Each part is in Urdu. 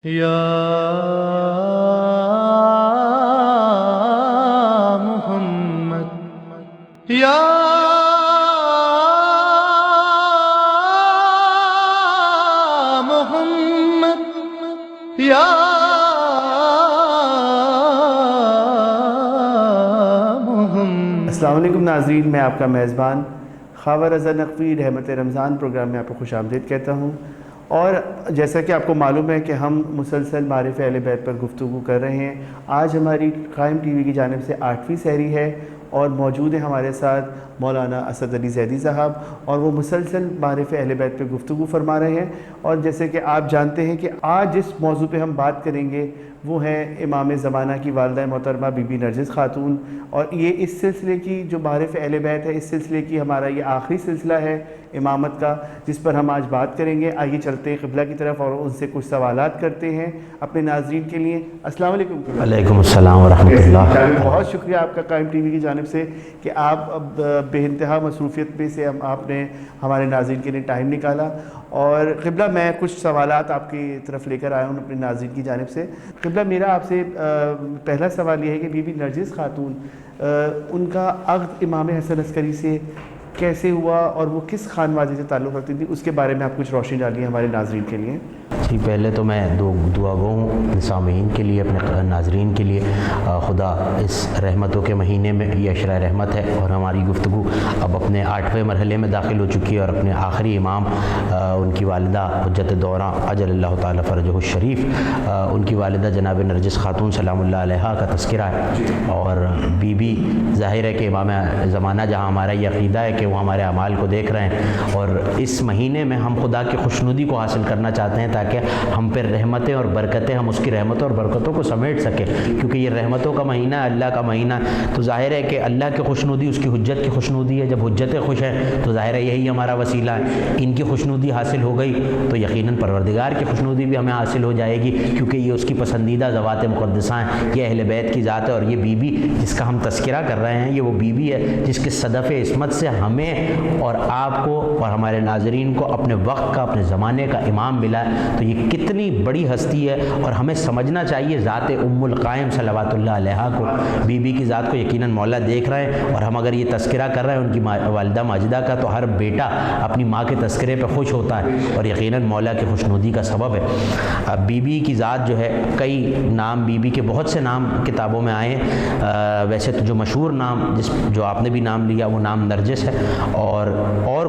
یا محمد یا محمد یا محمد۔ السلام علیکم ناظرین، میں آپ کا میزبان خواہ رضا نقوی رحمت رمضان پروگرام میں آپ کو خوش آمدید کہتا ہوں۔ اور جیسا کہ آپ کو معلوم ہے کہ ہم مسلسل معارف اہل بیت پر گفتگو کر رہے ہیں۔ آج ہماری قائم ٹی وی کی جانب سے 8ویں سحری ہے اور موجود ہیں ہمارے ساتھ مولانا اسد علی زیدی صاحب، اور وہ مسلسل معارف اہل بیت پہ گفتگو فرما رہے ہیں۔ اور جیسے کہ آپ جانتے ہیں کہ آج جس موضوع پہ ہم بات کریں گے وہ ہے امام زمانہ کی والدہ محترمہ بی بی نرجس خاتون، اور یہ اس سلسلے کی جو معارف اہل بیت ہے، اس سلسلے کی ہمارا یہ آخری سلسلہ ہے امامت کا، جس پر ہم آج بات کریں گے۔ آئیے چلتے ہیں قبلہ کی طرف اور ان سے کچھ سوالات کرتے ہیں اپنے ناظرین کے لیے۔ السلام علیکم۔ وعلیکم السلام ورحمۃ اللہ۔ بہت شکریہ آپ کا قائم ٹی وی کی جانب سے کہ آپ بے انتہا مصروفیت میں سے آپ نے ہمارے ناظرین کے لیے ٹائم نکالا۔ اور قبلہ میں کچھ سوالات آپ کی طرف لے کر آیا ہوں اپنے ناظرین کی جانب سے۔ قبلہ میرا آپ سے پہلا سوال یہ ہے کہ بی بی نرجس خاتون، ان کا عقد امام حسن عسکری سے کیسے ہوا اور وہ کس خانوادے سے تعلق رکھتی تھی، اس کے بارے میں آپ کچھ روشنی ڈالیے ہمارے ناظرین کے لیے۔ جی، پہلے تو میں دعا گو ہوں سامعین کے لیے، اپنے ناظرین کے لیے۔ خدا اس رحمتوں کے مہینے میں یہ عشرہ رحمت ہے اور ہماری گفتگو اب اپنے 8ویں مرحلے میں داخل ہو چکی ہے، اور اپنے آخری امام ان کی والدہ حجت دوراں اجل اللہ تعالیٰ فرجہ الشریف، ان کی والدہ جناب نرجس خاتون سلام اللہ علیہا کا تذکرہ ہے۔ اور بی بی ظاہر ہے کہ امام زمانہ جہاں ہمارا یہ عقیدہ ہے کہ وہ ہمارے اعمال کو دیکھ رہے ہیں، اور اس مہینے میں ہم خدا کی خوشنودی کو حاصل کرنا چاہتے ہیں تاکہ ہم پہ رحمتیں اور برکتیں، ہم اس کی رحمتوں اور برکتوں کو سمیٹ سکیں، کیونکہ یہ رحمتوں کا مہینہ ہے، اللہ کا مہینہ، تو ظاہر ہے کہ اللہ کی خوشنودی اس کی حجت کی خوشنودی ہے۔ جب حجتیں خوش ہیں تو ظاہر ہے یہی ہمارا وسیلہ ہے۔ ان کی خوشنودی حاصل ہو گئی تو یقیناً پروردگار کی خوشنودی بھی ہمیں حاصل ہو جائے گی، کیونکہ یہ اس کی پسندیدہ ذوات مقدسہ ہیں، یہ اہل بیت کی ذات ہے۔ اور یہ بی بی جس کا ہم تذکرہ کر رہے ہیں، یہ وہ بی بی ہے جس کے صدف عصمت سے ہمیں اور آپ کو اور ہمارے ناظرین کو اپنے وقت کا، اپنے زمانے کا امام ملا ہے۔ تو یہ کتنی بڑی ہستی ہے، اور ہمیں سمجھنا چاہیے ذات ام القائم صلوات اللہ علیہا کو، بی بی کی ذات کو یقیناً مولا دیکھ رہے ہیں۔ اور ہم اگر یہ تذکرہ کر رہے ہیں ان کی والدہ ماجدہ کا، تو ہر بیٹا اپنی ماں کے تذکرے پہ خوش ہوتا ہے، اور یقیناً مولا کی خوشنودی کا سبب ہے۔ اب بی بی کی ذات جو ہے، کئی نام بی بی کے بہت سے نام کتابوں میں آئے ہیں۔ ویسے تو جو مشہور نام جو آپ نے بھی نام لیا وہ نام نرجس ہے، اور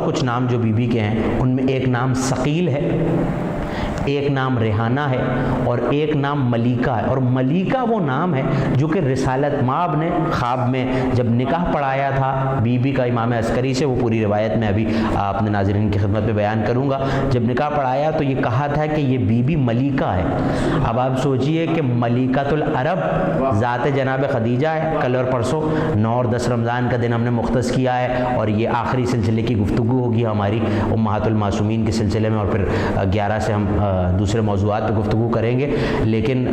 کچھ نام جو بی بی کے ہیں ان میں ایک نام ثقیل ہے، ایک نام ریحانہ ہے، اور ایک نام ملیکہ ہے۔ اور ملیکہ وہ نام ہے جو کہ رسالت مآب نے خواب میں جب نکاح پڑھایا تھا بی بی کا امام عسکری سے، وہ پوری روایت میں ابھی اپنے ناظرین کی خدمت میں بیان کروں گا۔ جب نکاح پڑھایا تو یہ کہا تھا کہ یہ بی بی ملیکہ ہے۔ اب آپ سوچئے کہ ملیکۃ العرب ذات جناب خدیجہ ہے۔ کل اور پرسوں 9 اور 10 رمضان کا دن ہم نے مختص کیا ہے، اور یہ آخری سلسلے کی گفتگو ہوگی ہماری امہات المعصومین کے سلسلے میں، اور پھر 11 سے ہم دوسرے موضوعات پہ گفتگو کریں گے۔ لیکن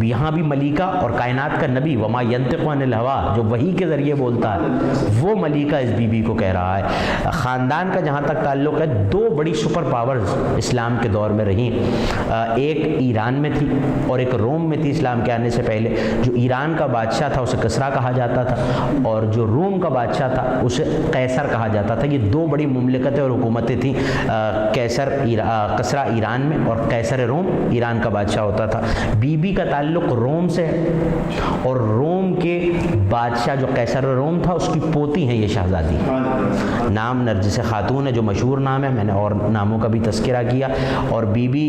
یہاں بھی ملیکہ اور کائنات کا نبی وما ینطق عن الہوا، جو وحی کے ذریعے بولتا ہے، وہ ملیکہ اس بی بی کو کہہ رہا ہے۔ خاندان کا جہاں تک تعلق ہے، 2 بڑی سپر پاورز اسلام کے دور میں رہیں، ایک ایران میں تھی اور ایک روم میں تھی اسلام کے آنے سے پہلے۔ جو ایران کا بادشاہ تھا اسے کسریٰ کہا جاتا تھا، اور جو روم کا بادشاہ تھا اسے قیصر کہا جاتا تھا۔ یہ 2 بڑی مملکتیں اور حکومتیں تھیں، کسریٰ ایران میں اور قیصر روم ایران کا بادشاہ ہوتا تھا۔ بی بی کا تعلق روم سے ہے، اور روم کے بادشاہ جو قیصر روم تھا اس کی پوتی ہیں یہ شہزادی۔ نام نرجس خاتون ہے جو مشہور نام ہے، میں نے اور ناموں کا بھی تذکرہ کیا۔ اور بی بی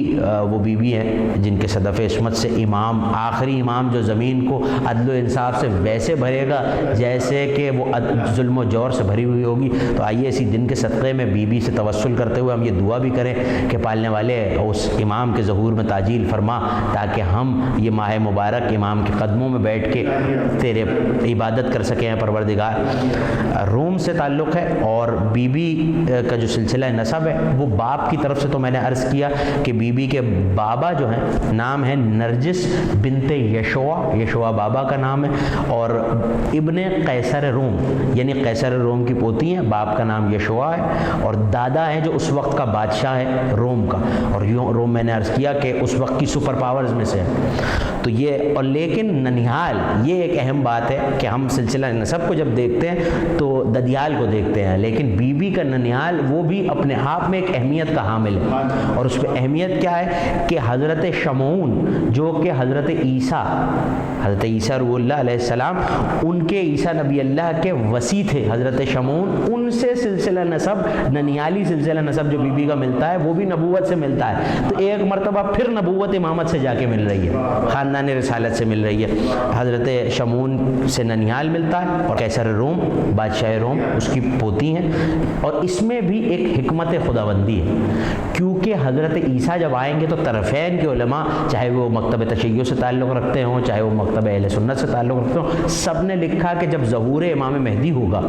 وہ بی بی ہیں جن کے صدف عصمت سے امام، آخری امام جو زمین کو عدل و انصاف سے ویسے بھرے گا جیسے کہ وہ ظلم و جور سے بھری ہوئی ہوگی۔ تو آئیے اسی دن کے صدقے میں بی بی سے توسل کرتے ہوئے ہم یہ دعا بھی کریں کہ پالنے والے اس امام کے ظہور میں تعجیل فرما، تاکہ ہم یہ ماہ مبارک امام کے قدموں میں بیٹھ کے تیرے عبادت کر سکیں پروردگار۔ روم سے تعلق ہے، اور بی بی کا جو سلسلہ نسب ہے وہ باپ کی طرف سے، تو میں نے عرض کیا کہ بی بی کے بابا جو ہیں نام ہے نرجس بنت یشوع بابا کا نام ہے، اور ابن قیصر روم یعنی قیصر روم کی پوتی ہیں، باپ کا نام یشوع ہے، اور دادا ہے جو اس وقت کا بادشاہ ہے روم کا۔ اور اور روم میں نے عرض کیا کہ اس وقت کی سپر پاورز میں سے ہے. تو یہ اور لیکن ننیہال یہ ایک اہم بات ہے کہ ہم سلسلہ نسب کو جب دیکھتے ہیں تو ددیال کو دیکھتے ہیں، لیکن بی بی کا ننیہال وہ بھی اپنے آپ میں ایک اہمیت کا حامل ہے. اور اس پہ اہمیت کیا ہے کہ حضرت شمعون جو کہ حضرت عیسیٰ روح اللہ علیہ السلام ان کے عیسیٰ نبی اللہ کے وصی تھے حضرت شمعون، ان سے سلسلہ نسب ننیالی سلسلہ نسب جو بی بی کا ملتا ہے وہ بھی نبوت سے ملتا ہے. تو ایک مرتبہ پھر نبوت امامت سے جا کے مل رہی ہے، خاندان رسالت سے مل رہی ہے. حضرت شمعون سے ننیال ملتا ہے اور قیصر روم بادشاہ روم اس کی پوتی ہیں. اور اس میں بھی ایک حکمت خداوندی ہے کیونکہ حضرت عیسیٰ جب آئیں گے تو طرفین کے علماء چاہے وہ مکتب تشیع سے تعلق رکھتے ہوں چاہے وہ مکتب اہل سنت سے تعلق رکھتے ہوں، سب نے لکھا کہ جب ظہور امام مہدی ہوگا،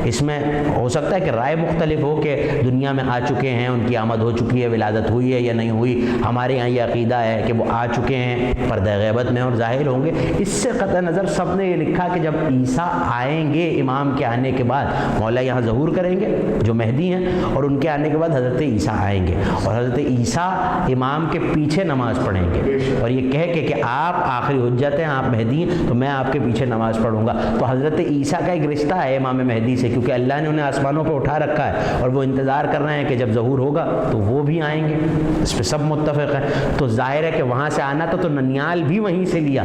اس میں ہو سکتا ہے کہ رائے مختلف ہو کہ دنیا میں آ چکے ہیں، ان کی آمد ہو چکی ہے، ولادت ہوئی ہے یا نہیں ہوئی. ہمارے یہاں یہ عقیدہ ہے کہ وہ آ چکے ہیں، پردہ غیبت میں اور ظاہر ہوں گے. اس سے قطع نظر سب نے یہ لکھا کہ جب عیسیٰ آئیں گے امام کے آنے کے بعد مولا یہاں ظہور کریں گے جو مہدی ہیں، اور ان کے آنے کے بعد حضرت عیسیٰ آئیں گے اور حضرت عیسیٰ امام کے پیچھے نماز پڑھیں گے اور یہ کہہ کے کہ آپ آخری حجت ہیں، آپ مہدی ہیں تو میں آپ کے پیچھے نماز پڑھوں گا. تو حضرت عیسیٰ کا ایک رشتہ ہے امام مہدی سے کیونکہ اللہ نے انہیں آسمانوں پہ اٹھا رکھا ہے اور وہ انتظار کر رہے ہیں کہ جب ظہور ہوگا تو وہ بھی آئیں گے. اس پہ سب متفق ہیں. تو ظاہر ہے کہ وہاں سے آنا تو ننیال بھی وہیں سے لیا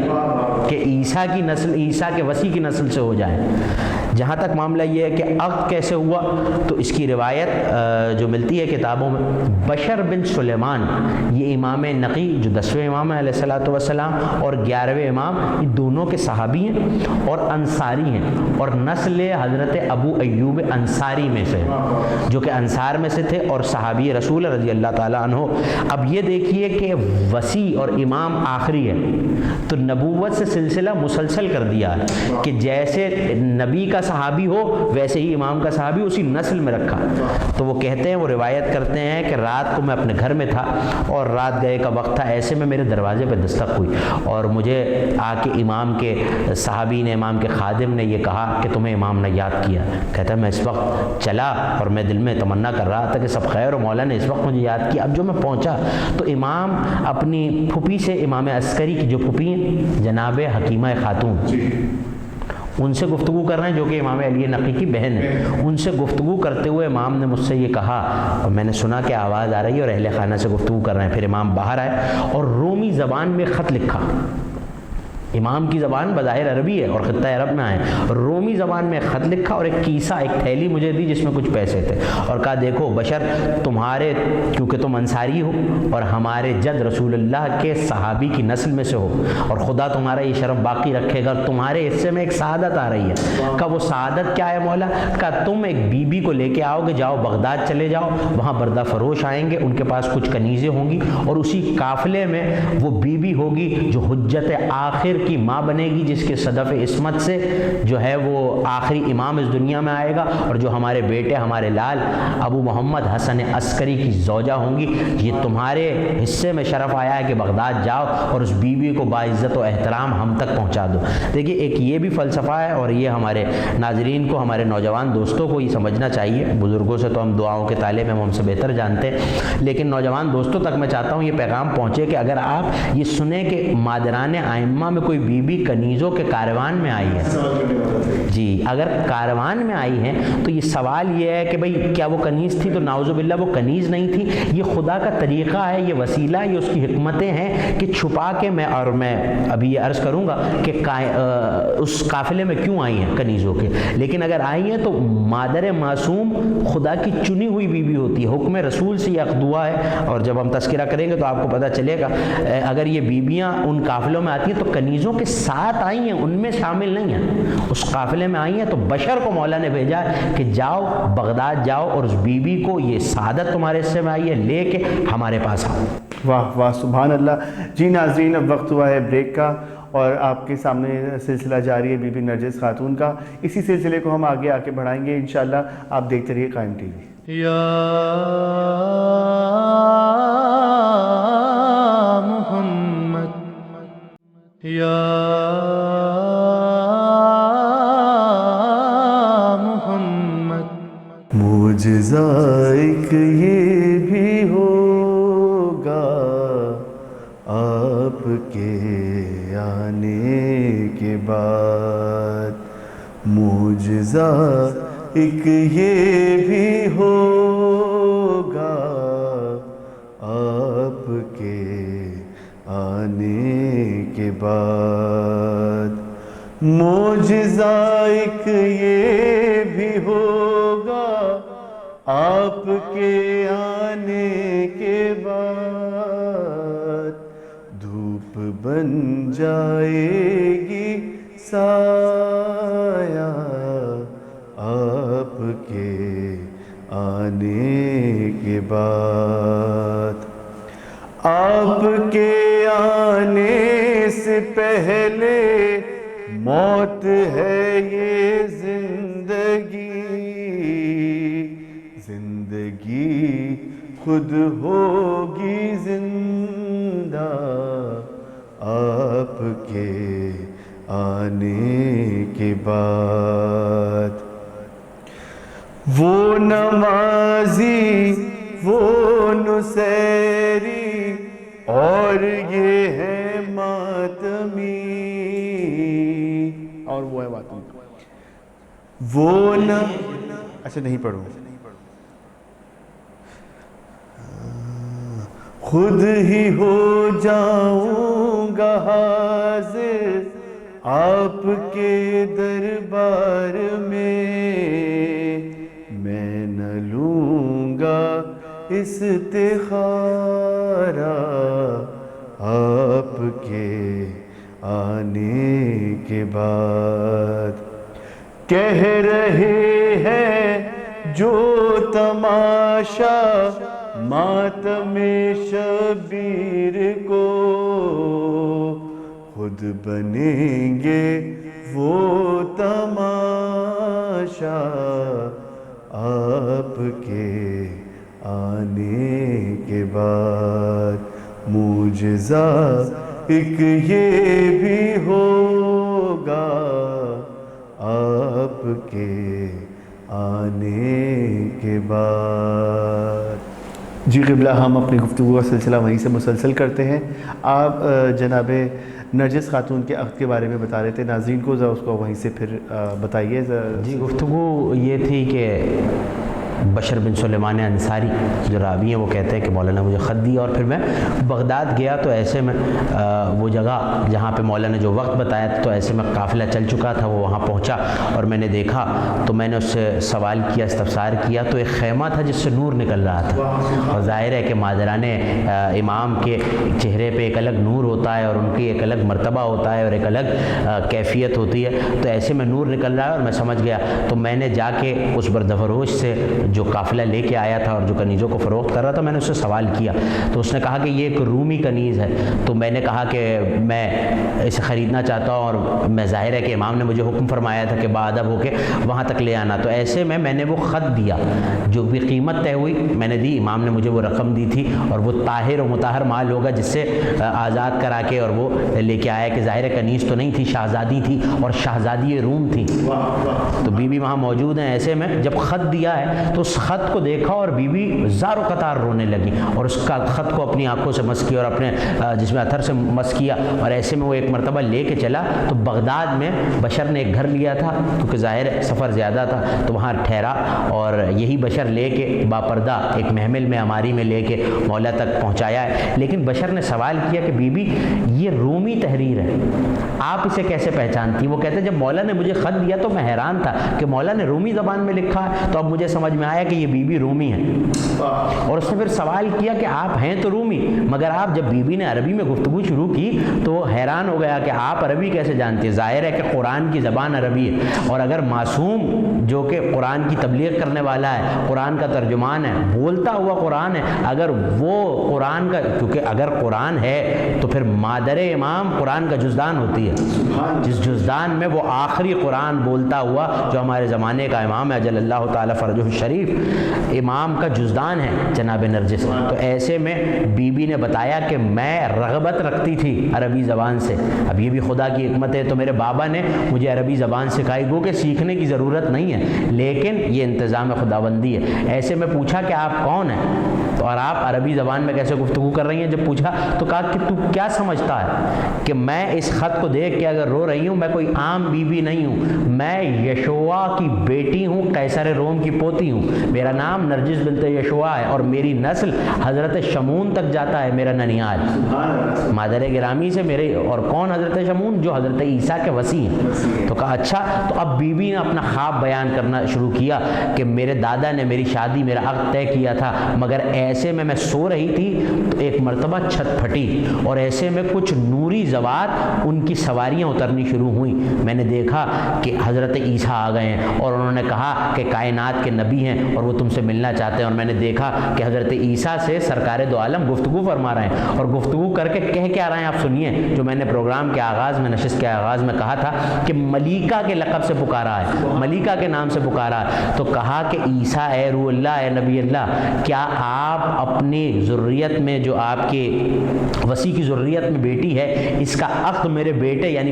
کہ عیسیٰ کی نسل عیسیٰ کے وصی کی نسل سے ہو جائے. جہاں تک معاملہ یہ ہے کہ عقد کیسے ہوا تو اس کی روایت جو ملتی ہے کتابوں میں، بشر بن سلیمان یہ امام نقی جو 10ویں امام علیہ الصلوۃ والسلام اور 11ویں امام یہ دونوں کے صحابی ہیں اور انصاری ہیں اور نسل حضرت ابو ایوب انصاری میں سے جو کہ انصار میں سے تھے اور صحابی رسول رضی اللہ تعالیٰ عنہ. اب یہ دیکھیے کہ وصی اور امام آخری ہے تو نبوت سے سلسلہ مسلسل کر دیا ہے کہ جیسے نبی کا صحابی ہو ویسے ہی امام کا صحابی اسی نسل میں رکھا. تو وہ کہتے ہیں، وہ روایت کرتے ہیں کہ رات کو میں اپنے گھر میں تھا اور رات گئے کا وقت تھا، ایسے میں میرے دروازے پہ دستک ہوئی اور مجھے آ کے امام کے صحابی نے امام کے خادم نے یہ کہا کہ تمہیں امام نے یاد کیا. کہتا ہے میں اس وقت چلا اور میں دل میں تمنا کر رہا تھا کہ سب خیر اور مولا نے اس وقت مجھے یاد کیا. اب جو میں پہنچا تو امام اپنی پھوپھی سے، امام عسکری کی جو پھوپھی ہیں جناب حکیمہ خاتون، ان سے گفتگو کر رہے ہیں جو کہ امام علی نقی کی بہن ہے. ان سے گفتگو کرتے ہوئے امام نے مجھ سے یہ کہا اور میں نے سنا کہ آواز آ رہی ہے اور اہل خانہ سے گفتگو کر رہے ہیں. پھر امام باہر آئے اور رومی زبان میں خط لکھا. امام کی زبان بظاہر عربی ہے اور خطہ عرب میں آئے، رومی زبان میں خط لکھا اور ایک کیسہ ایک تھیلی مجھے دی جس میں کچھ پیسے تھے اور کہا دیکھو بشر، تمہارے کیونکہ تم انصاری ہو اور ہمارے جد رسول اللہ کے صحابی کی نسل میں سے ہو اور خدا تمہارا یہ شرف باقی رکھے گا، تمہارے حصے میں ایک سعادت آ رہی ہے. کہا وہ سعادت کیا ہے مولا؟ کہا تم ایک بی بی کو لے کے آؤ گے، جاؤ بغداد چلے جاؤ، وہاں بردہ فروش آئیں گے، ان کے پاس کچھ کنیزیں ہوں گی اور اسی قافلے میں وہ بی بی ہوگی جو حجت آخر کی ماں بنے گی، جس کے صدف عصمت سے جو ہے وہ آخری امام اس دنیا میں آئے گا اور جو ہمارے بیٹے ہمارے لال ابو محمد حسن عسکری کی زوجہ ہوں گی. یہ تمہارے حصے میں شرف آیا ہے کہ بغداد جاؤ اور اس بیوی کو باعزت و احترام ہم تک پہنچا دو. دیکھیے ایک یہ بھی فلسفہ ہے اور یہ ہمارے ناظرین کو، ہمارے نوجوان دوستوں کو یہ سمجھنا چاہیے. بزرگوں سے تو ہم دعاؤں کے طالب ہیں، ہم سے بہتر جانتے ہیں، لیکن نوجوان دوستوں تک میں چاہتا ہوں یہ پیغام پہنچے کہ اگر آپ یہ سنیں کہ مادران ائمہ میں کوئی بی بی کنیزوں کے کاروان میں آئی ہے، جی اگر کاروان میں آئی ہیں تو یہ سوال یہ ہے کہ بھئی کیا وہ کنیز تھی؟ تو نعوذ باللہ وہ کنیز نہیں تھی. یہ خدا کا طریقہ ہے، یہ وسیلہ، یہ اس کی حکمتیں ہیں کہ چھپا کے میں ابھی یہ عرض کروں گا کہ اس قافلے میں کیوں آئی ہیں کنیزوں کے. لیکن اگر آئی ہیں تو مادر معصوم خدا کی چنی ہوئی بیوی ہوتی ہے، حکم رسول سے یہ عقد ہوا ہے. اور جب ہم تذکرہ کریں گے تو آپ کو پتہ چلے گا اگر یہ بیویاں ان قافلوں میں آتی ہیں تو کنیزوں کے ساتھ آئی ہیں، ان میں شامل نہیں ہیں، اس قافلے میں آئی ہیں. تو بشر کو مولا نے بھیجا کہ جاؤ بغداد جاؤ اور اس بیوی کو، یہ سعادت تمہارے حصے میں آئی ہے، لے کے ہمارے پاس آؤ. واہ واہ سبحان اللہ. جی ناظرین اب وقت ہوا ہے بریک کا اور آپ کے سامنے سلسلہ جاری ہے بی بی نرجس خاتون کا. اسی سلسلے کو ہم آگے بڑھائیں گے انشاءاللہ. آپ دیکھتے رہیے قائم ٹی وی. یا محمد یا محمد. معجزہ ایک یہ بھی ہوگا آپ کے آنے کے بعد معجزہ ایک یہ بھی ہوگا، آپ کے آنے کے بعد معجزہ ایک یہ بھی ہوگا، آپ کے آنے کے بعد دھوپ بن جائے گی سایہ، آپ کے آنے کے بعد۔ آپ کے آنے سے پہلے موت ہے یہ زندگی، زندگی خود ہوگی زندہ، آپ کے آنے کے بعد۔ وہ نمازی، وہ نصیری، اور یہ ہے ماتمی، اور وہ ہے ماتمی، وہ نہ اچھا نہیں پڑھوں، خود ہی ہو جاؤں گا حاضر آپ کے دربار میں، میں نہ لوں گا استخارہ آپ کے آنے کے بعد۔ کہہ رہے ہیں جو تماشا ماتم شبیر کو، خود بنیں گے وہ تماشا آپ کے آنے کے بعد۔ معجزہ ایک یہ بھی ہوگا، آپ کے آنے کے بعد۔ جی قبلہ، ہم اپنی گفتگو کا سلسلہ وہیں سے مسلسل کرتے ہیں۔ آپ جناب نرجس خاتون کے عقد کے بارے میں بتا رہے تھے، ناظرین کو ذرا اس کو وہیں سے پھر بتائیے۔ جی گفتگو یہ تھی کہ بشر بن سلیمان انصاری جو راوی ہیں وہ کہتے ہیں کہ مولانا مجھے خط دیا، اور پھر میں بغداد گیا تو ایسے میں وہ جگہ جہاں پہ مولانا جو وقت بتایا تھا تو ایسے میں قافلہ چل چکا تھا، وہ وہاں پہنچا اور میں نے دیکھا تو میں نے اس سے سوال کیا، استفسار کیا، تو ایک خیمہ تھا جس سے نور نکل رہا تھا، اور ظاہر ہے کہ ماجران امام کے چہرے پہ ایک الگ نور ہوتا ہے اور ان کی ایک الگ مرتبہ ہوتا ہے اور ایک الگ کیفیت ہوتی ہے، تو ایسے میں نور نکل رہا ہے اور میں سمجھ گیا۔ تو میں نے جا کے اس بردفروش سے جو قافلہ لے کے آیا تھا اور جو کنیزوں کو فروخت کر رہا تھا، میں نے اس سے سوال کیا تو اس نے کہا کہ یہ ایک رومی کنیز ہے، تو میں نے کہا کہ میں اسے خریدنا چاہتا ہوں، اور میں ظاہر ہے کہ امام نے مجھے حکم فرمایا تھا کہ باادب ہو کے وہاں تک لے آنا، تو ایسے میں نے وہ خط دیا، جو بھی قیمت طے ہوئی میں نے دی، امام نے مجھے وہ رقم دی تھی، اور وہ طاہر و مطہر مال ہوگا جس سے آزاد کرا کے اور وہ لے کے آیا، کہ ظاہر کنیز تو نہیں تھی، شہزادی تھی اور شہزادی روم تھی، تو بی بی وہاں موجود ہیں۔ ایسے میں جب خط دیا ہے تو اس خط کو دیکھا اور بی بی زار و قطار رونے لگی، اور اس کا خط کو اپنی آنکھوں سے مس کیا اور اپنے جسم اتھر سے مس کیا، اور ایسے میں وہ ایک مرتبہ لے کے چلا تو بغداد میں بشر نے ایک گھر لیا تھا، کیونکہ ظاہر سفر زیادہ تھا تو وہاں ٹھہرا، اور یہی بشر لے کے باپردہ ایک محمل میں عماری میں لے کے مولا تک پہنچایا ہے۔ لیکن بشر نے سوال کیا کہ بی بی یہ رومی تحریر ہے، آپ اسے کیسے پہچانتی؟ وہ کہتے ہیں جب مولا نے مجھے خط دیا تو میں حیران تھا کہ مولا نے رومی زبان میں لکھا ہے، تو اب مجھے سمجھ میں آیا کہ یہ بی بی رومی ہے، اور اس نے پھر سوال کیا کہ آپ ہیں تو رومی، مگر آپ جب بی بی نے عربی میں گفتگو شروع کی تو حیران ہو گیا کہ آپ عربی کیسے جانتے ہیں؟ ظاہر ہے کہ قرآن کی زبان عربی ہے، اور اگر معصوم جو کہ قرآن کی تبلیغ کرنے والا ہے، قرآن کا ترجمان ہے، بولتا ہوا قرآن ہے، اگر وہ قرآن کا، کیونکہ اگر قرآن ہے تو پھر مادر امام قرآن کا جزدان ہوتی ہے، جس جزدان میں وہ آخری قرآن بولتا ہوا جو ہمارے زمانے کا امام ہے اجل اللہ تعالیٰ فرجہ الشریف، امام کا جزدان ہے جناب نرجس۔ تو ایسے میں بی بی نے بتایا کہ میں رغبت رکھتی تھی عربی زبان سے، اب یہ بھی خدا کی حکمت ہے، تو میرے بابا نے مجھے عربی زبان سکھائی، گو کہ سیکھنے کی ضرورت نہیں ہے، لیکن یہ انتظام خداوندی ہے۔ ایسے میں پوچھا کہ آپ کون ہیں؟ اور آپ عربی زبان میں کیسے گفتگو کر رہی ہیں؟ جب پوچھا تو کہا کہ تو کیا سمجھتا ہے کہ میں اس خط کو دیکھ کے اگر رو رہی ہوں؟ میں کوئی عام بیوی نہیں ہوں، میں یشوع کی بیٹی ہوں، قیصر روم کی پوتی ہوں، میرا نام نرجس بنت یشوع ہے اور میری نسل حضرت شمون تک جاتا ہے، میرا ننیال مادر گرامی سے میرے۔ اور کون حضرت شمون؟ جو حضرت عیسیٰ کے وصی ہیں۔ تو کہا اچھا۔ تو اب بیوی نے اپنا خواب بیان کرنا شروع کیا کہ میرے دادا نے میری شادی، میرا عقد طے کیا تھا، مگر ایسے میں سو رہی تھی تو ایک مرتبہ چھت پھٹی اور ایسے میں کچھ نوری زوات ان کی سواریاں اترنی شروع ہوئیں۔ میں نے دیکھا کہ حضرت عیسیٰ آ گئے ہیں اور انہوں نے کہا کہ کائنات کے نبی ہیں اور وہ تم سے ملنا چاہتے ہیں۔ اور میں نے دیکھا کہ حضرت عیسیٰ سے سرکار دو عالم گفتگو فرما رہے ہیں اور گفتگو کر کے کہہ کے آ رہے ہیں۔ آپ سنیے جو میں نے پروگرام کے آغاز میں، نشست کے آغاز میں کہا تھا کہ ملیکہ کے لقب سے پکارا ہے، ملیکہ کے نام سے پکارا ہے۔ تو کہا کہ عیسیٰ اے روح اللہ، اے نبی اللہ، کیا آپ اپنی ذریت میں جو آپ کے وصی کی ذریت میں بیٹی ہے، اس کا عقد میرے بیٹے یعنی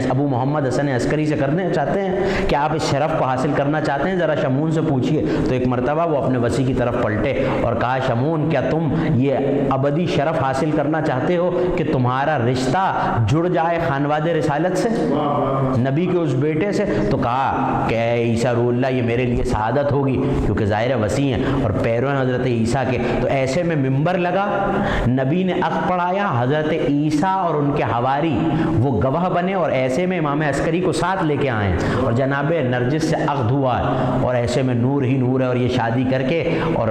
ابو محمد حسن عسکری سے کرنا چاہتے ہیں؟ کیا آپ اس شرف کو حاصل کرنا چاہتے ہیں؟ ذرا شمون سے پوچھیے۔ تو ایک مرتبہ وہ اپنے وصی کی طرف پلٹے اور کہا شمون، کیا تم یہ ابدی شرف حاصل کرنا چاہتے ہو کہ تمہارا رشتہ جڑ جائے خانواد رسالت سے، نبی کے اس بیٹے سے؟ تو کہا کہ اے عیسیٰ روح اللہ، یہ میرے لیے سعادت ہوگی، کیونکہ ظاہر وسیع ہیں اور پیروں ہیں حضرت عیسیٰ کے۔ تو ایسے میں ممبر لگا، نبی نے عقد پڑھایا، حضرت عیسیٰ اور ان کے حواری وہ گواہ بنے اور ایسے میں امام عسکری کو ساتھ لے کے آئے اور جناب نرجس سے عقد ہوا اور ایسے میں نور ہی نور ہے۔ اور یہ شادی کر کے اور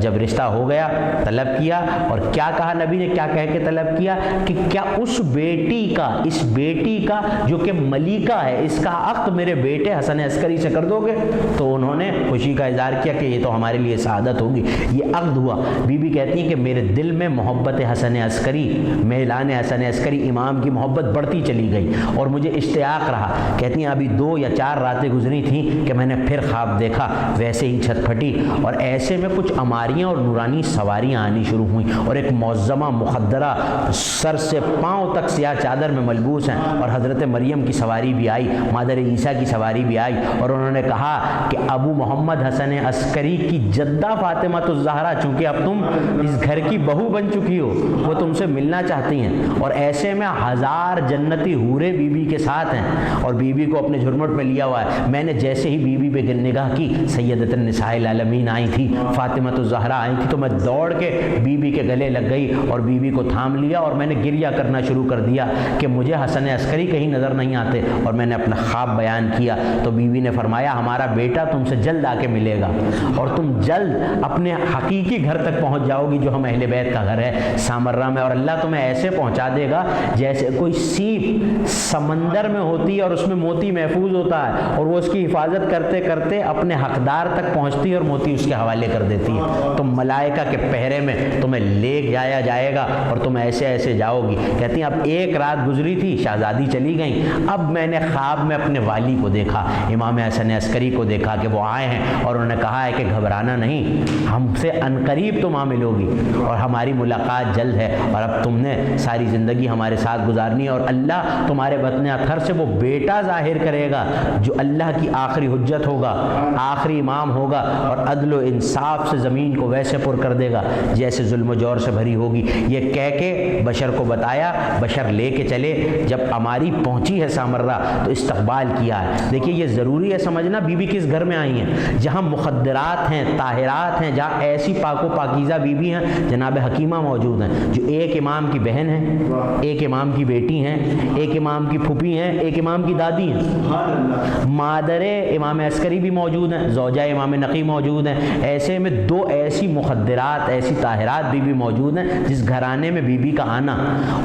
جب رشتہ ہو گیا طلب کیا، اور کیا کہا نبی نے، کیا کہہ کے طلب کیا کہ کیا اس بیٹی کا جو کہ ملیکہ ہے، اس کا عقد میرے بیٹے حسن عسکری سے کر دو گے؟ تو انہوں نے خوشی کا اظہار کیا کہ یہ تو ہمارے لیے سعادت ہوگی۔ یہ عقد ہوا۔ بی بی کہتی ہیں کہ میرے دل میں محبت حسن عسکری، میلان حسن عسکری امام کی محبت بڑھتی چلی گئی اور مجھے اشتیاق رہا۔ کہتی ہیں ابھی 2 یا 4 راتیں گزری تھیں کہ میں نے پھر خواب دیکھا، ویسے ہی چھت پھٹی اور ایسے میں کچھ عماریاں اور نورانی سواریاں آنی شروع ہوئیں اور ایک معظمہ مخدرہ سر سے پاؤں تک سیاہ چادر میں ملبوس ہیں اور حضرت مریم کی سواری بھی آئی، مادر عیسیٰ کی سواری بھی آئی اور انہوں نے کہا کہ ابو محمد حسن عسکری کی جدہ فاطمہ الزہرا، چونکہ اب تم اس گھر کی بہو بن چکی ہو، وہ تم سے ملنا چاہتی ہیں۔ اور ایسے میں 1000 جنتی حوریں بی بی کے ساتھ ہیں اور بی بی کو اپنے جھرمٹ میں لیا ہوا ہے۔ میں نے جیسے ہی بی بی پہ نگاہ کی، سیدۃ النساء العالمین آئی تھی، فاطمہ الزہرا آئی تھی، تو میں دوڑ کے بی بی کے گلے لگ گئی اور بی بی کو تھام لیا اور میں نے گریہ کرنا شروع کر دیا کہ مجھے حسن عسکری کہیں نظر نہیں آتے، اور میں نے اپنا خواب بیان کیا۔ تو بی بی نے فرمایا ہمارا بیٹا تم سے جلد آ کے ملے گا اور تم جلد اپنے حقیقی گھر تک پہنچ جاؤ گی جو ہم اہل بیت کا گھر ہے سامرہ میں، اور اللہ تمہیں ایسے پہنچا دے گا جیسے کوئی سیپ سمندر میں ہوتی ہے اور اس میں موتی محفوظ ہوتا ہے اور وہ اس کی حفاظت کرتے کرتے اپنے حقدار تک پہنچتی ہے اور موتی اس کے حوالے کر دیتی ہے۔ تو ملائکہ کے پہرے میں تمہیں لے جایا جائے گا اور تم ایسے ایسے جاؤ گی۔ کہتی ہیں اب 1 رات گزری تھی، شہزادی چلی گئیں، اب میں نے خواب میں اپنے والی کو دیکھا، امام حسن عسکری کو دیکھا کہ وہ آئے ہیں اور انہوں نے کہا ہے کہ گھبرانا نہیں، ہم سے عنقریب تم وہاں ملو گی اور ہماری ملاقات جلد ہے، اور اب تم نے ساری زندگی ہمارے ساتھ گزارنی ہے اور اللہ تمہارے بطن اطہر سے وہ بیٹا ظاہر کرے گا جو اللہ کی آخری حجت ہوگا، آخری امام ہوگا اور عدل و انصاف سے زمین کو ویسے پر کر دے گا جیسے ظلم و جور سے بھری ہوگی۔ یہ کہہ کے بشر کو بتایا، بشر لے کے چلے۔ جب ہماری پہنچی ہے سامرہ تو استقبال کیا ہے۔ دیکھیے یہ ضروری ہے سمجھنا بی بی کس گھر میں آئی ہیں، جہاں مخدرات ہیں، طاہرات ہیں، جہاں ایسی پاک و پاکیزہ بی بی ہیں، جناب حکیمہ موجود ہیں جو ایک امام کی بہن ہیں، ایک امام کی بیٹی ہیں، ایک امام کی پھوپھی ہیں، ایک امام کی دادی ہیں، مادر امام عسکری بھی موجود ہیں، زوجہ امام نقی موجود ہیں۔ ایسے میں 2 ایسی مخدرات، ایسی طاہرات بی بی موجود ہیں جس گھرانے میں بی بی کا آنا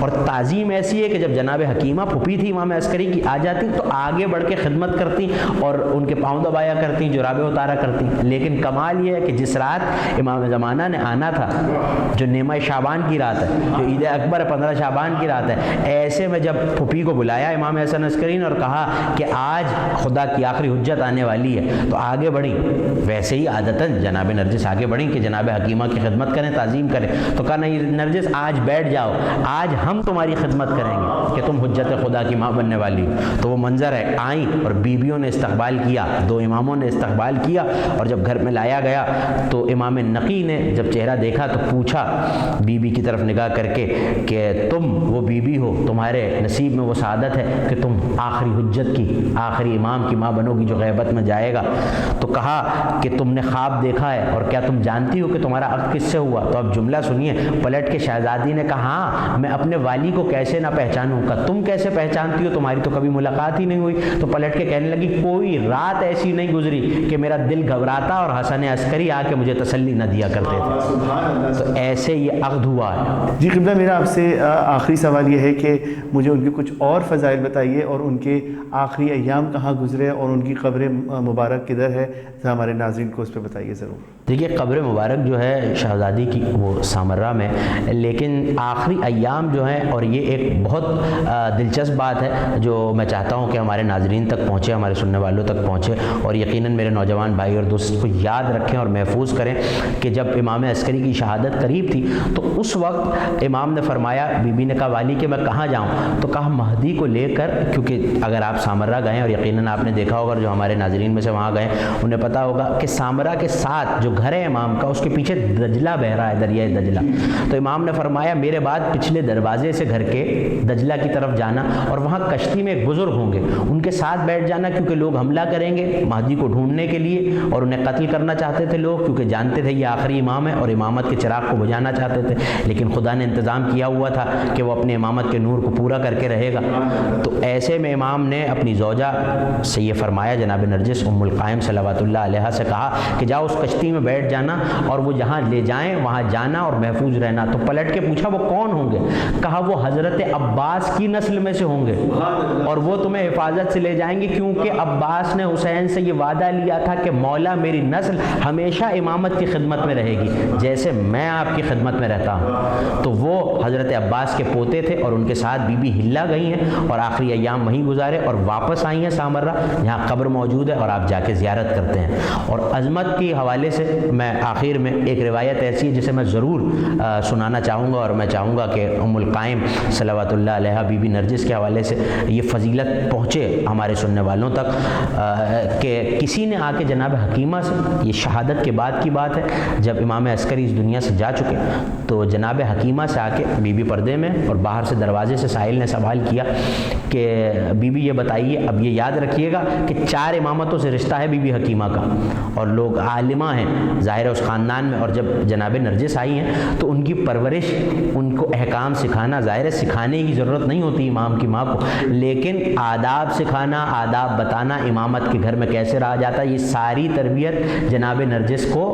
اور تعظیم ایسی ہے کہ جب جناب حکیمہ پھوپھی تھی امام عسکری کی آ جاتی تو آگے بڑھ کے خدمت کرتی اور ان کے پاؤں دبایا کرتی، جرابیں اتارا کرتی۔ لیکن کمال یہ ہے کہ جس رات امام زمانہ نے آنا تھا، جو نیمہ شعبان کی رات ہے، جو عید اکبر 15 شعبان کی رات ہے، ایسے میں جب پھوپھی کو بلایا امام حسن عسکری نے اور کہا کہ آج خدا کی آخری حجت آنے والی ہے، تو آگے بڑھی۔ ویسے ہی عادتاً جناب نرجس آگے بڑھی کہ جناب حکیمہ کی خدمت کریں، تعظیم کریں۔ تو کہا نہیں نرجس آج بیٹھ جاؤ، آج ہم تمہاری خدمت کریں گے کہ تم حجت خدا کی ماں بننے والی ہو۔ تو وہ منظر ہے، آئیں اور بیویوں نے استقبال کیا، 2 اماموں نے استقبال کیا، اور جب گھر میں لایا گیا تو امام امام نقی نے جب چہرہ دیکھا تو پوچھا بی بی کی طرف نگاہ کر کے کہ تم وہ بی بی ہو، تمہارے نصیب میں وہ سعادت ہے کہ تم آخری حجت کی، آخری امام کی ماں بنو گی جو غیبت میں جائے گا؟ تو کہا کہ تم نے خواب دیکھا ہے اور کیا تم جانتی ہو کہ تمہارا عقد کس سے ہوا؟ تو اب جملہ سنیے، پلٹ کے شہزادی نے کہا ہاں میں اپنے والی کو کیسے نہ پہچانوں؟ کا تم کیسے پہچانتی ہو، تمہاری تو کبھی ملاقات ہی نہیں ہوئی۔ تو پلٹ کے کہنے لگی کوئی رات ایسی نہیں گزری کہ میرا دل گھبراتا اور حسن عسکری آ کے مجھے تسلی نہ دیا کرتے تھے۔ تو ایسے یہ عقد ہوا ہے۔ جی قبلہ، میرا آپ سے آخری سوال یہ ہے کہ مجھے ان کے کچھ اور فضائل بتائیے اور ان کے آخری ایام کہاں گزرے اور ان کی قبر مبارک کدھر ہے، ہمارے ناظرین کو اس پہ بتائیے ضرور۔ دیکھیے قبر مبارک جو ہے شہزادی کی وہ سامرہ میں، لیکن آخری ایام جو ہیں، اور یہ ایک بہت دلچسپ بات ہے جو میں چاہتا ہوں کہ ہمارے ناظرین تک پہنچے، ہمارے سننے والوں تک پہنچے، اور یقیناً میرے نوجوان بھائی اور دوست کو یاد رکھیں اور محفوظ کریں کہ جب امام عسکری کی شہادت قریب تھی تو اس وقت امام نے فرمایا، بی بی نے کہا والی کہ میں کہاں جاؤں؟ تو کہا مہدی کو لے کر، کیونکہ اگر آپ سامرہ گئے اور یقیناً آپ نے دیکھا ہوگا، جو ہمارے ناظرین میں سے وہاں گئے انہیں پتہ ہوگا کہ سامرہ کے ساتھ جو گھر ہے امام کا اس کے پیچھے دجلہ بہ رہا ہے، دریائے دجلہ۔ تو امام نے فرمایا میرے بعد پچھلے دروازے سے گھر کے دجلہ کی طرف جانا، اور وہاں کشتی میں ایک بزرگ ہوں گے، ان کے ساتھ بیٹھ جانا، کیونکہ لوگ حملہ کریں گے مہدی کو ڈھونڈنے کے لیے، اور انہیں قتل کرنا چاہتے تھے لوگ، کیونکہ جانتے تھے یہ آخری امام ہے اور امامت کے چراغ کو بجھانا چاہتے تھے، لیکن خدا نے انتظام کیا ہوا تھا کہ وہ اپنے امامت کے نور کو پورا کر کے رہے گا۔ تو ایسے میں امام نے اپنی زوجہ سے یہ فرمایا، جناب نرجس ام القائم صلوات اللہ علیہ سے کہا کہ جاؤ اس کشتی میں بیٹھ جانا اور وہ جہاں لے جائیں وہاں جانا اور محفوظ رہنا۔ تو پلٹ کے پوچھا وہ کون ہوں گے؟ کہا وہ حضرت عباس کی نسل میں سے ہوں گے اور وہ تمہیں حفاظت سے لے جائیں گے، کیونکہ عباس نے حسین سے یہ وعدہ لیا تھا کہ مولا میری نسل ہمیشہ امامت کی خدمت میں رہے گی جیسے میں آپ کی خدمت میں رہتا ہوں۔ تو وہ حضرت عباس کے پوتے تھے اور ان کے ساتھ بی بی ہلا گئی ہیں اور آخری ایام وہیں گزارے اور واپس آئی ہیں سامرہ، جہاں قبر موجود ہے اور آپ جا کے زیارت کرتے ہیں۔ اور عظمت کے حوالے سے میں آخر میں ایک روایت ایسی ہے جسے میں ضرور سنانا چاہوں گا، اور میں چاہوں گا کہ ام القائم صلوات اللہ علیہ بی بی نرجس کے حوالے سے یہ فضیلت پہنچے ہمارے سننے والوں تک کہ کسی نے آ کے جناب حکیمہ سے، یہ شہادت کے بعد کی بات ہے جب امام عسکری اس دنیا سے جا چکے، تو جناب حکیمہ سے آ کے بی بی پردے میں اور باہر سے دروازے سے سائل نے سوال کیا کہ بی بی یہ بتائیے، اب یہ یاد رکھیے گا کہ 4 امامتوں سے رشتہ ہے بی بی حکیمہ کا، اور لوگ عالمہ ہیں ظاہر ہے اس خاندان میں، اور جب جناب نرجس آئی ہیں تو ان کی پرورش، ان کو احکام سکھانا، ظاہر ہے سکھانے کی ضرورت نہیں ہوتی امام کی ماں کو، لیکن آداب سکھانا، آداب بتانا، امامت کے گھر میں کیسے رہا جاتا ہے، یہ ساری تربیت جناب نرجس کو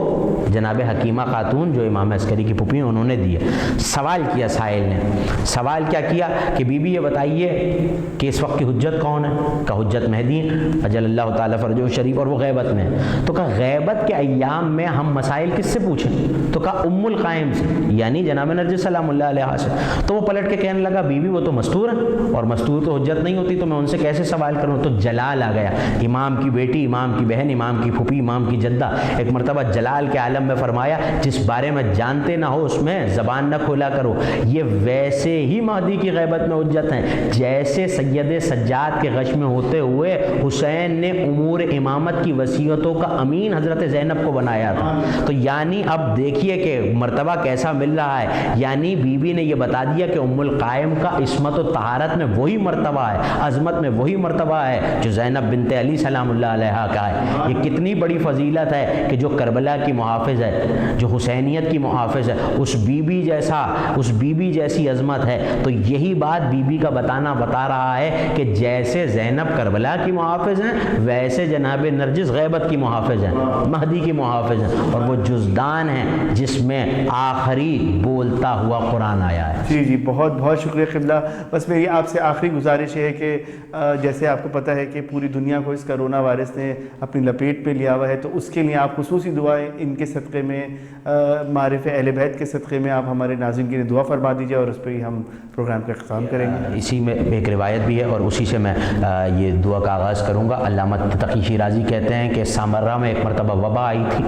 جناب حکیمہ خاتون جو امام عسکری کی پھوپھی ہیں انہوں نے دی ہے۔ سوال کیا سائل نے، سوال کیا کیا کہ بی بی یہ بتائیے کہ اس وقت کی حجت کون ہے؟ کہ حجت مہدی اجل اللہ تعالیٰ فرجہ شریف، اور وہ غیبت میں ہے۔ تو کہا غیبت کے ایام میں ہم مسائل کس سے پوچھیں؟ تو کہا ام القائم سے، یعنی جناب نرجس سلام اللہ علیہ سے۔ تو وہ پلٹ کے کہنے لگا بی بی وہ تو مستور ہیں اور مستور تو حجت نہیں ہوتی، تو میں ان سے کیسے سوال کروں؟ تو جلال آ گیا، امام کی بیٹی، امام کی بہن، امام کی پھوپھی، امام کی جدہ۔ ایک مرتبہ جلال کے عالم میں فرمایا جس بارے میں جانتے نہ ہو اس میں زبان نہ کھولا کرو، یہ ویسے ہی مہدی کی غیبت میں حجت ہیں جیسے سید سجاد کے غش میں ہوتے ہوئے حسین نے امور امامت کی وصیتوں کا امین حضرت زینب کو بنایا تھا۔ تو یعنی اب دیکھیے کہ مرتبہ کیسا مل رہا ہے، یعنی بی بی نے یہ بتا دیا کہ ام القائم کا عصمت و طہارت میں وہی مرتبہ ہے، عظمت میں وہی مرتبہ ہے جو زینب بنت علی سلام اللہ علیہ کا ہے۔ یہ کتنی بڑی فضیلت ہے کہ جو کربلا کی محافظ ہے، جو حسینیت کی محافظ ہے، اس بی بی جیسی عظمت ہے۔ تو یہی بات بی بی کا بتا رہا ہے کہ جیسے زینب کربلا کی محافظ ہیں ویسے جناب نرجس غیبت کی محافظ ہیں، مہدی کی محافظ ہیں، اور وہ جزدان ہیں جس میں آخری بولتا ہوا قرآن آیا ہے۔ جی جی، بہت بہت شکریہ قبلہ۔ بس میری آپ سے آخری گزارش ہے کہ جیسے آپ کو پتہ ہے کہ پوری دنیا کو اس کرونا وائرس نے اپنی لپیٹ پہ لیا ہوا ہے، تو اس کے لیے آپ خصوصی دعائیں ان کے صدقے میں، معارف اہل بیت کے صدقے میں آپ ہمارے ناظرین کے لیے دعا فرما دیجیے، اور اس پہ ہی ہم پروگرام کا اختتام کریں گے۔ اسی میں ایک روایت بھی ہے اور اسی سے میں یہ دعا کا آغاز کروں گا۔ علامہ تقی شیرازی کہتے ہیں کہ سامرہ میں ایک مرتبہ وبا آئی تھی،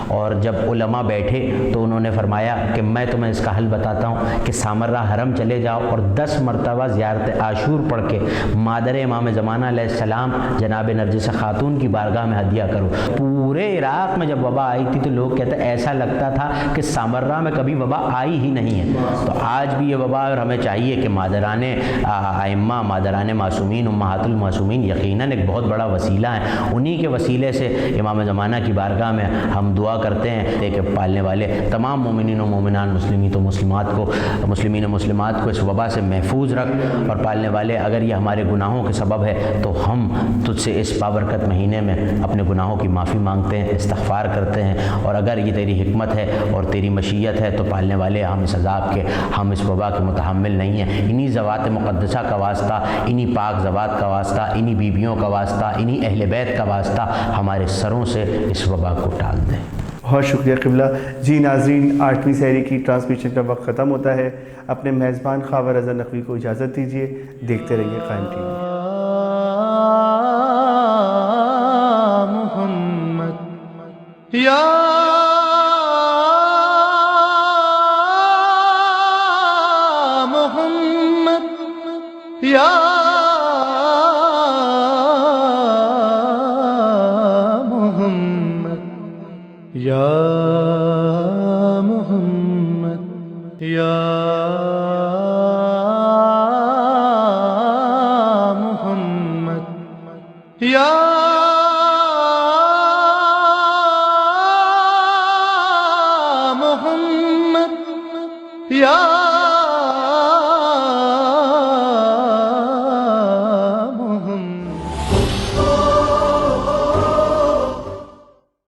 اور جب علماء بیٹھے تو انہوں نے فرمایا کہ میں تمہیں اس کا حل بتاتا ہوں کہ سامرہ حرم چلے جاؤ اور 10 مرتبہ زیارت عاشور پڑھ کے مادر امام زمانہ علیہ السلام جناب نرجس خاتون کی بارگاہ میں ہدیہ کرو۔ پورے عراق میں جب وبا آئی تھی تو لوگ کہتے ہیں ایسا لگتا تھا کہ سامرہ میں کبھی وبا آئی ہی نہیں ہے۔ تو آج بھی یہ وبا، اور ہمیں چاہیے کہ مادران ائمہ، مادران معصومین، امہات المعصومین یقیناً ایک بہت بڑا وسیلہ ہیں، انہی کے وسیلے سے امام زمانہ کی بارگاہ میں ہم دعا کرتے ہیں کہ پالنے والے تمام مومنین و مومنان، مسلمین و مسلمات کو اس وبا سے محفوظ رکھ، اور پالنے والے اگر یہ ہمارے گناہوں کے سبب ہے تو ہم تجھ سے اس بابرکت مہینے میں اپنے گناہوں کی معافی مانگتے ہیں، استغفار کرتے ہیں، اور اگر یہ تیری حکمت ہے اور تیری مشیت ہے تو پالنے والے ہم اس عذاب کے، ہم اس وبا کے متحمل نہیں ہیں۔ انہی ذوات مقدسہ کا واسطہ، انہی پاک ذوات کا واسطہ، انہی بیویوں کا واسطہ، انہی اہل بیت کا واسطہ ہمارے سروں سے اس وبا کو ٹال دیں۔ بہت شکریہ قبلہ۔ جی ناظرین، 8ویں سحری کی ٹرانسمیشن کا وقت ختم ہوتا ہے۔ اپنے میزبان خاور رضا نقوی کو اجازت دیجیے۔ دیکھتے رہیے قائم ٹی وی۔ محمد یا محمد یا محمد یا محمد یا محمد یا